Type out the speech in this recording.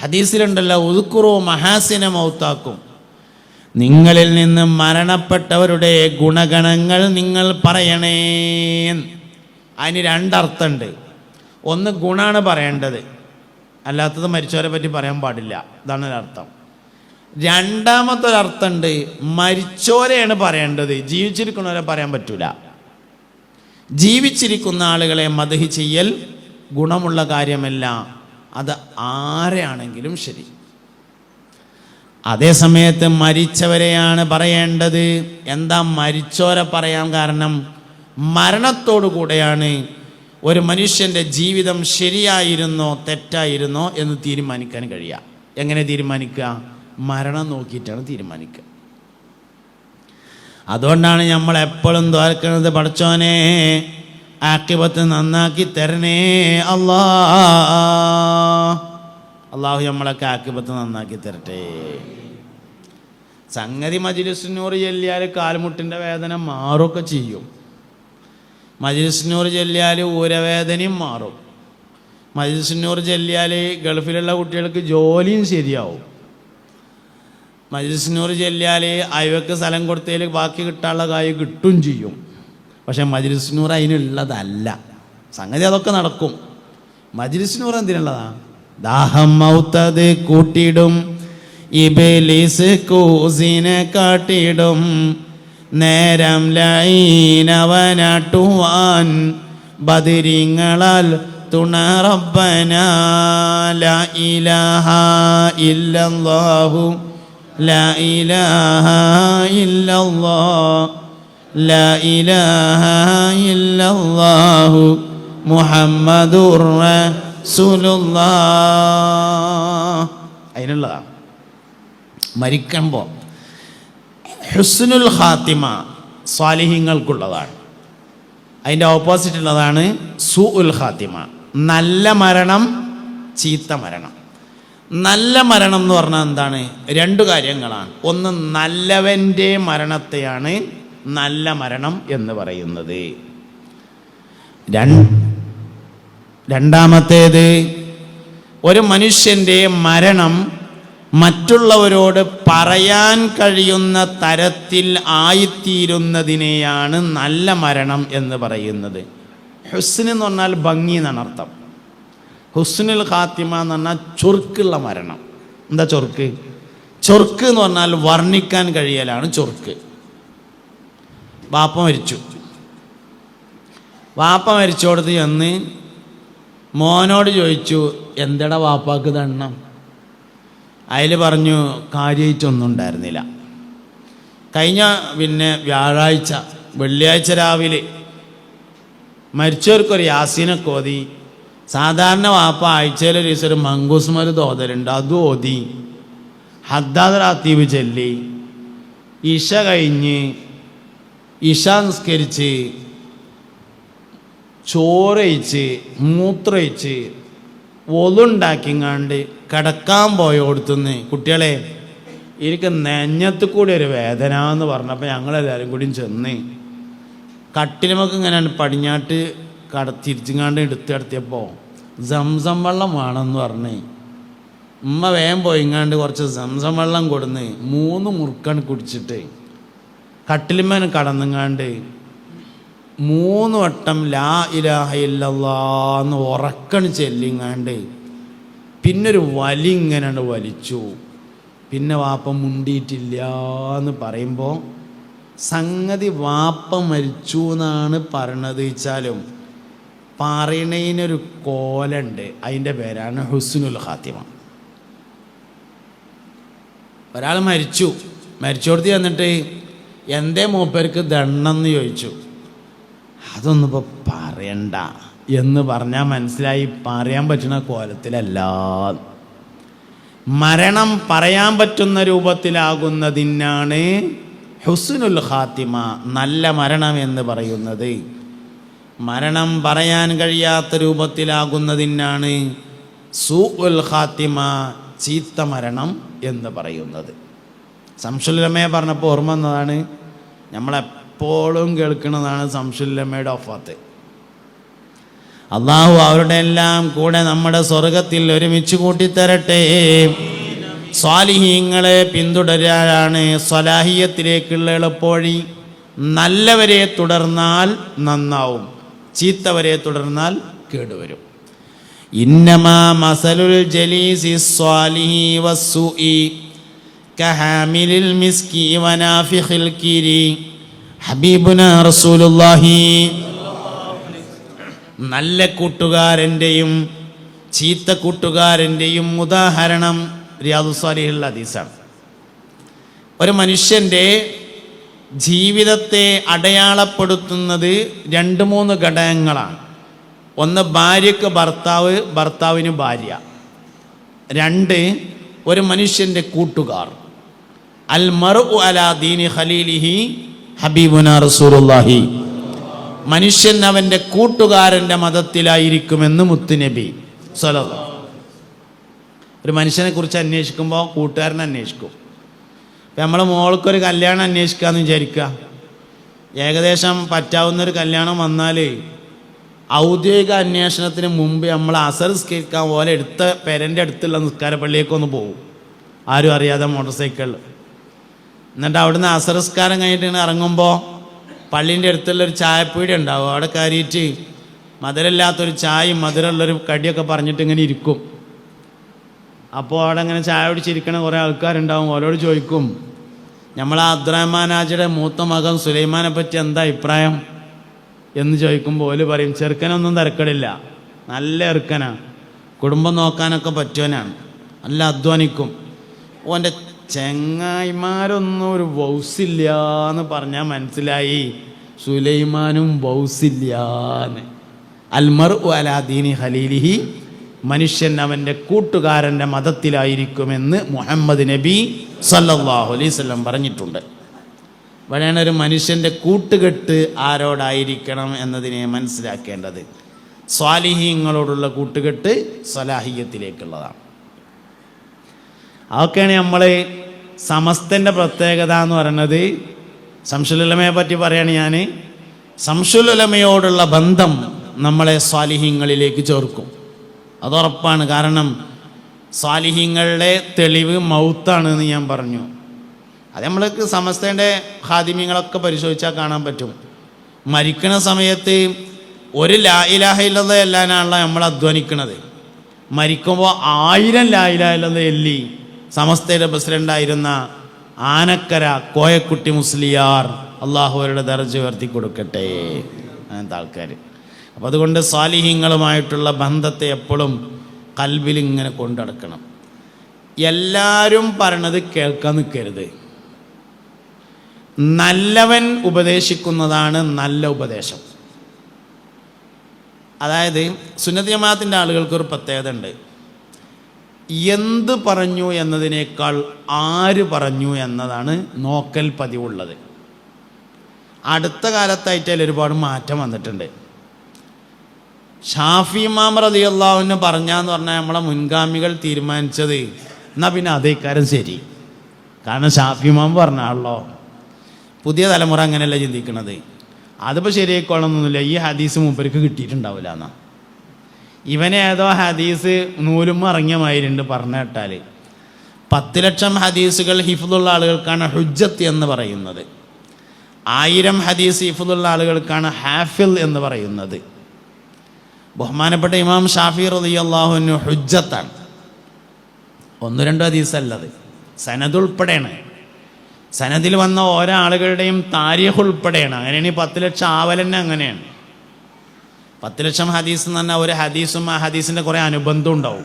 ഹദീസിലുണ്ടല്ലോ, ഉദ്കുറു മഹാസിന മൗത്താക്കും, നിങ്ങളിൽ നിന്ന് മരണപ്പെട്ടവരുടെ ഗുണഗണങ്ങൾ നിങ്ങൾ പറയണേ. അതിന് രണ്ടർത്ഥമുണ്ട്. ഒന്ന്, ഗുണമാണ് പറയേണ്ടത്, അല്ലാത്തത് മരിച്ചവരെ പറ്റി പറയാൻ പാടില്ല, ഇതാണ് ഒരർത്ഥം. രണ്ടാമത്തെ ഒരർത്ഥമുണ്ട്, മരിച്ചവരെയാണ് പറയേണ്ടത്, ജീവിച്ചിരിക്കുന്നവരെ പറയാൻ പറ്റൂല. ജീവിച്ചിരിക്കുന്ന ആളുകളെ മദ്ഹ് ചെയ്യൽ ഗുണമുള്ള കാര്യമല്ല, അത് ആരെയാണെങ്കിലും ശരി. അതേ സമയത്ത് മരിച്ചവരെയാണ് പറയേണ്ടത്. എന്താ മരിച്ചവരെ പറയാൻ കാരണം? മരണത്തോടു കൂടെയാണ് ഒരു മനുഷ്യൻ്റെ ജീവിതം ശരിയായിരുന്നോ തെറ്റായിരുന്നോ എന്ന് തീരുമാനിക്കാൻ കഴിയുക. എങ്ങനെ തീരുമാനിക്കുക? മരണം നോക്കിയിട്ടാണ് തീരുമാനിക്കുക. അതുകൊണ്ടാണ് നമ്മൾ എപ്പോഴും ദ്വാരക്കുന്നത്, പടച്ചോനെ ആഖിബത്ത് നന്നാക്കി തരണേ അല്ലാ. അള്ളാഹു നമ്മളൊക്കെ ആഖിബത്ത് നന്നാക്കി തരട്ടെ. സംഗതി മജ്‌ലിസുന്നൂർ ചൊല്ലിയാൽ കാൽമുട്ടിൻ്റെ വേദന മാറുകയൊക്കെ ചെയ്യും. മജ്‌ലിസുന്നൂർ ചൊല്ലിയാൽ ഊരവേദനയും മാറും. മജ്‌ലിസുന്നൂർ ചൊല്ലിയാൽ ഗൾഫിലുള്ള കുട്ടികൾക്ക് ജോലിയും ശരിയാവും. മജ്‌ലിസുന്നൂർ ചൊല്ലിയാൽ അയവക്ക് സ്ഥലം കൊടുത്തതിൽ ബാക്കി കിട്ടാനുള്ള കാര്യം കിട്ടും ചെയ്യും. പക്ഷെ മജ്‌ലിസുന്നൂർ അതിനുള്ളതല്ല. സംഗതി അതൊക്കെ നടക്കും. മജ്‌ലിസുന്നൂർ എന്തിനുള്ളതാ? ദാഹം മൗത്തത് കൂട്ടിയിടും, ഇബ്ലീസ് കൂസിനെ കാട്ടിടും, നേരം ലൈനവനാട്ടുവാൻ ബദരിങ്ങളാൽ തുണ റബ്ബനാ. ലാ ഇലാഹ ഇല്ലല്ലാഹു ലാ ഇലാഹ ഇല്ലല്ലാഹ് ലാ ഇലാഹ ഇല്ലല്ലാഹു മുഹമ്മദുർ റസൂലുള്ളാഹ്. അതിനുള്ളതാണ്. മരിക്കുമ്പോൾ ഹുസ്നുൽ ഖാത്തിമ സ്വാലിഹീങ്ങൾക്കുള്ളതാണ്. അതിൻ്റെ ഓപ്പോസിറ്റ് ഉള്ളതാണ് സൂഉൽ ഖാത്തിമ, നല്ല മരണം, ചീത്ത മരണം. നല്ല മരണം എന്ന് പറഞ്ഞാൽ എന്താണ്? രണ്ടു കാര്യങ്ങളാണ്. ഒന്ന്, നല്ലവൻ്റെ മരണത്തെയാണ് നല്ല മരണം എന്ന് പറയുന്നത്. രണ്ടാമത്തേത്, ഒരു മനുഷ്യൻ്റെ മരണം മറ്റുള്ളവരോട് പറയാൻ കഴിയുന്ന തരത്തിൽ ആയിത്തീരുന്നതിനെയാണ് നല്ല മരണം എന്ന് പറയുന്നത്. ഹുസ്ൻ എന്ന് പറഞ്ഞാൽ ഭംഗി എന്നാണ് അർത്ഥം. ഹുസ്നുൽ ഖാത്തിമ എന്ന് പറഞ്ഞാൽ ചൊറുക്കുള്ള മരണം. എന്താ ചൊറുക്ക്? ചൊറുക്ക് എന്ന് പറഞ്ഞാൽ വർണ്ണിക്കാൻ കഴിയലാണ് ചൊറുക്ക്. വാപ്പ മരിച്ചു. വാപ്പ മരിച്ചോടത്ത് ചെന്ന് മോനോട് ചോദിച്ചു, എന്തടാ വാപ്പാക്ക് ദണ്ണം? അതിൽ പറഞ്ഞു, കാര്യമായിട്ടൊന്നും ഉണ്ടായിരുന്നില്ല. കഴിഞ്ഞ വെള്ളിയാഴ്ച രാവിലെ മരിച്ചവർക്കൊരു യാസീനൊക്കെ ഓതി. സാധാരണ വാപ്പ ആഴ്ചയിലൊരു ദിവസം ഒരു മങ്കൂസ്മര് തോതലുണ്ട്, അതും ഓതി. ഹദ്ദാദ് റാത്തീബ് ചൊല്ലി, ഇശ കഴിഞ്ഞ് ഇശ നിസ്കരിച്ച് ചോറയിച്ച് മൂത്രയിച്ച് ഒലുണ്ടാക്കിങ്ങാണ്ട് കിടക്കാൻ പോയോടുത്തുനിന്ന്, കുട്ടികളെ എനിക്ക് നെഞ്ഞത്ത് കൂടി ഒരു വേദന എന്ന് പറഞ്ഞപ്പോൾ ഞങ്ങളെല്ലാവരും കൂടി ചെന്ന് കട്ടിലുമൊക്കെ ഇങ്ങനെ പടിഞ്ഞാട്ട് തിരിച്ചിങ്ങാണ്ട് എടുത്തിടത്തിയപ്പോൾ സംസം വെള്ളം വേണമെന്ന് പറഞ്ഞ് ഉമ്മ വേഗം പോയിങ്ങാണ്ട് കുറച്ച് സംസം വെള്ളം കൊടുന്ന് 3 മുറുക്കൺ കുടിച്ചിട്ട് കട്ടിലുമ്മേന് കടന്നുങ്ങാണ്ട് 3 വട്ടം ലാ ഇലാഹ ഇല്ലല്ലാഹ് എന്ന് ഉറക്കണ് ചെല്ലിങ്ങാണ്ട് പിന്നൊരു വലി ഇങ്ങനെ വലിച്ചു. പിന്നെ വാപ്പ മുണ്ടിയിട്ടില്ല എന്ന് പറയുമ്പോൾ സംഗതി വാപ്പ മരിച്ചു എന്നാണ് പറയണത് വെച്ചാലും പറയണതിനൊരു കോലുണ്ട്. അതിൻ്റെ പേരാണ് ഹുസ്നുൽ ഖാത്തിമ. ഒരാൾ മരിച്ചോടത്ത് ചെന്നിട്ട് എന്തേ മൂപ്പർക്ക് ദണ്ണെന്ന് ചോദിച്ചു. അതൊന്നും ഇപ്പോൾ പറയണ്ട എന്ന് പറഞ്ഞാൽ മനസ്സിലായി പറയാൻ പറ്റുന്ന കോലത്തിലല്ല. മരണം പറയാൻ പറ്റുന്ന രൂപത്തിലാകുന്നതിനാണ് ഹുസ്നുൽ ഖാത്തിമ, നല്ല മരണം എന്ന് പറയുന്നത്. മരണം പറയാൻ കഴിയാത്ത രൂപത്തിലാകുന്നതിനാണ് സൂഉൽ ഖാത്തിമ, ചീത്ത മരണം എന്ന് പറയുന്നത്. ശംസുലുലമയെ പറഞ്ഞപ്പോൾ ഓർമ്മ വന്നതാണ്, നമ്മളെപ്പോഴും കേൾക്കുന്നതാണ് ശംസുലുലമയുടെ വഫാത്ത്. അള്ളാഹു അവരുടെ എല്ലാം കൂടെ നമ്മുടെ സ്വർഗത്തിൽ ഒരുമിച്ച് കൂട്ടിത്തരട്ടെ. സ്വാലിഹീങ്ങളെ പിന്തുടരാനാണ് സ്വലാഹിയത്തിലേക്കുള്ള എളുപ്പവഴി. നല്ലവരെ തുടർന്നാൽ നന്നാവും, ചീത്തവരെ തുടർന്നാൽ കേടുവരും. ഇന്നമാ മസലുൽ ജലീസി സ്വാലിഹി വസ്സുഇ കഹാമിലിൽ മിസ്കി വനാഫിഖിൽ കിരി. ഹബീബുനാ റസൂലുള്ളാഹി. നല്ല കൂട്ടുകാരൻ്റെയും ചീത്ത കൂട്ടുകാരൻ്റെയും ഉദാഹരണം റിയാദുസ് സ്വാലിഹിലുള്ള ഹദീസാണ്. ഒരു മനുഷ്യൻ്റെ ജീവിതത്തെ അടയാളപ്പെടുത്തുന്നത് 2-3 ഘടകങ്ങളാണ്. ഒന്ന് ഭാര്യയ്ക്ക് ഭർത്താവ്, ഭർത്താവിന് ഭാര്യ. 2 ഒരു മനുഷ്യൻ്റെ കൂട്ടുകാർ. അൽ മർഉ അലാ ദീനി ഖലീലിഹി ഹബീബുനാ റസൂലുള്ളാഹി. മനുഷ്യൻ അവൻ്റെ കൂട്ടുകാരൻ്റെ മതത്തിലായിരിക്കുമെന്ന് മുത്തുനബി സ്വല്ലല്ലാഹു. ഒരു മനുഷ്യനെ കുറിച്ച് അന്വേഷിക്കുമ്പോൾ കൂട്ടുകാരനെ അന്വേഷിക്കും. ഇപ്പം നമ്മളെ മോൾക്കൊരു കല്യാണം അന്വേഷിക്കാമെന്ന് വിചാരിക്കുക. ഏകദേശം പറ്റാവുന്നൊരു കല്യാണം വന്നാൽ ഔദ്യോഗിക അന്വേഷണത്തിന് മുമ്പ് നമ്മൾ അസർ നിസ്കരിക്കാൻ പോലെ പെരൻ്റെ അടുത്തുള്ള നിസ്കാര പള്ളിയേക്കൊന്ന് പോകും, ആരും അറിയാതെ മോട്ടോർ സൈക്കിളിൽ. എന്നിട്ട് അവിടുന്ന് അസർ നിസ്കാരം കഴിഞ്ഞിട്ട് ഇറങ്ങുമ്പോൾ പള്ളീൻ്റെ അടുത്തുള്ളൊരു ചായപ്പീടി ഉണ്ടാവും. അവിടെ കയറിയിട്ട് മധുരമില്ലാത്തൊരു ചായയും മധുരമുള്ളൊരു കടിയൊക്കെ പറഞ്ഞിട്ട് ഇങ്ങനെ ഇരിക്കും. അപ്പോൾ അവിടെ അങ്ങനെ ചായ കുടിച്ചിരിക്കണ കുറേ ആൾക്കാരുണ്ടാവും. അവരോട് ചോദിക്കും, നമ്മളെ അബ്ദുറഹ്മാൻ ഹാജിയുടെ മൂത്ത മകൻ സുലൈമാനെ പറ്റി എന്താ അഭിപ്രായം എന്ന് ചോദിക്കുമ്പോൾ ഓല് പറയും, ചെറുക്കനൊന്നും തിരക്കടില്ല, നല്ല ചെറുക്കനാണ്, കുടുംബം നോക്കാനൊക്കെ പറ്റുവനാണ്, നല്ല അധ്വാനിക്കും. ഓൻ്റെ ചെങ്ങായിമാരൊന്നും ഒരു വൗസില്ല എന്ന് പറഞ്ഞാൽ മനസ്സിലായി സുലൈമാനും വൗസില്ലാന്ന്. അൽ മർഉ അലാ ദീനി ഖലീലിഹി. മനുഷ്യൻ അവൻ്റെ കൂട്ടുകാരൻ്റെ മതത്തിലായിരിക്കുമെന്ന് മുഹമ്മദ് നബി സല്ലല്ലാഹു അലൈഹി വസല്ലം പറഞ്ഞിട്ടുണ്ട്. ഇവിടെയാണ് ഒരു മനുഷ്യൻ്റെ കൂട്ടുകെട്ട് ആരോടായിരിക്കണം എന്നതിനെ മനസ്സിലാക്കേണ്ടത്. സ്വാലിഹീങ്ങളോടുള്ള കൂട്ടുകെട്ട് സ്വലാഹിയത്തിലേക്കുള്ളതാണ്. അതൊക്കെയാണ് നമ്മൾ സമസ്തൻ്റെ പ്രത്യേകത എന്ന് പറയുന്നത്. ശംസുൽ ഉലമയെ പറ്റി പറയുകയാണ് ഞാൻ. ശംസുൽ ഉലമയോടുള്ള ബന്ധം നമ്മളെ സ്വാലിഹീങ്ങളിലേക്ക് ചേർക്കും, അതുറപ്പാണ്. കാരണം സ്വാലിഹീങ്ങളുടെ തെളിവ് മൗത്താണ് എന്ന് ഞാൻ പറഞ്ഞു. അത് നമ്മൾക്ക് സമസ്തയുടെ ഖാദിമീങ്ങളൊക്കെ പരിശോധിച്ചാൽ കാണാൻ പറ്റും. മരിക്കണ സമയത്ത് ഒരു ലാ ഇലാഹ ഇല്ലല്ലാഹ് എല്ലാനാണല്ലോ നമ്മൾ അധ്വാനിക്കണത്. മരിക്കുമ്പോൾ 1000 ലാ ഇലാഹ ഇല്ലല്ലാഹ് എല്ലി സമസ്തയുടെ പ്രസിഡൻ്റായിരുന്ന ആനക്കര കോയക്കുട്ടി മുസ്ലിയാർ, അള്ളാഹു അവരുടെ ദർജ ഉയർത്തി കൊടുക്കട്ടെ, അങ്ങനത്തെ ആൾക്കാർ. അപ്പം അതുകൊണ്ട് സ്വാലിഹീങ്ങളുമായിട്ടുള്ള ബന്ധത്തെ എപ്പോഴും കൽബിൽ ഇങ്ങനെ കൊണ്ടടക്കണം. എല്ലാവരും പറയണത് കേൾക്കാൻ നിൽക്കരുത്. നല്ലവൻ ഉപദേശിക്കുന്നതാണ് നല്ല ഉപദേശം. അതായത് സുന്നത്ത് ജമാഅത്തിൻ്റെ ആളുകൾക്കൊരു പ്രത്യേകത ഉണ്ട്. എന്ത് പറഞ്ഞു എന്നതിനേക്കാൾ ആര് പറഞ്ഞു എന്നതാണ് നോക്കൽ പതിവുള്ളത്. അടുത്ത കാലത്തായിട്ട് അതിൽ ഒരുപാട് മാറ്റം വന്നിട്ടുണ്ട്. ഷാഫി ഇമാം റളിയല്ലാഹു അൻഹു പറഞ്ഞാന്ന് പറഞ്ഞാൽ നമ്മളെ മുൻഗാമികൾ തീരുമാനിച്ചത് എന്നാൽ പിന്നെ അതേക്കാരം ശരി, കാരണം ഷാഫി ഇമാം പറഞ്ഞാണല്ലോ. പുതിയ തലമുറ അങ്ങനെയല്ല ചിന്തിക്കണത്. അതിപ്പോൾ ശരിയായിക്കോളണമെന്നൊന്നുമില്ല. ഈ ഹദീസ് മൂപ്പർക്ക് കിട്ടിയിട്ടുണ്ടാവില്ല എന്നാ. ഇവനെ ഏതോ ഹദീസ് നൂലുമ്മ ഇറങ്ങിയ മാതിരിണ്ട് പറഞ്ഞു കേട്ടാൽ. 10 ലക്ഷം ഹദീസുകൾ ഹിഫ്ദുള്ള ആളുകൾക്കാണ് ഹുജ്ജത്ത് എന്ന് പറയുന്നത്. 1000 ഹദീസ് ഹിഫ്ദുള്ള ആളുകൾക്കാണ് ഹാഫിൽ എന്ന് പറയുന്നത്. ബഹുമാനപ്പെട്ട ഇമാം ഷാഫി റളിയല്ലാഹു അൻഹു ഹുജ്ജത്താണ്. 1-2 ഹദീസല്ലത്, സനദ് ഉൾപ്പെടെയാണ്. സനദിൽ വന്ന ഓരോ ആളുകളുടെയും താരീഖ് ഉൾപ്പെടെയാണ്. അങ്ങനെയാണ് ഈ 10 ലക്ഷം ആവലെന്നെ അങ്ങനെയാണ്. 10 ലക്ഷം ഹദീസ് എന്ന് പറഞ്ഞാൽ ഒരു ഹദീസും ആ ഹദീസിൻ്റെ കുറേ അനുബന്ധം ഉണ്ടാവും.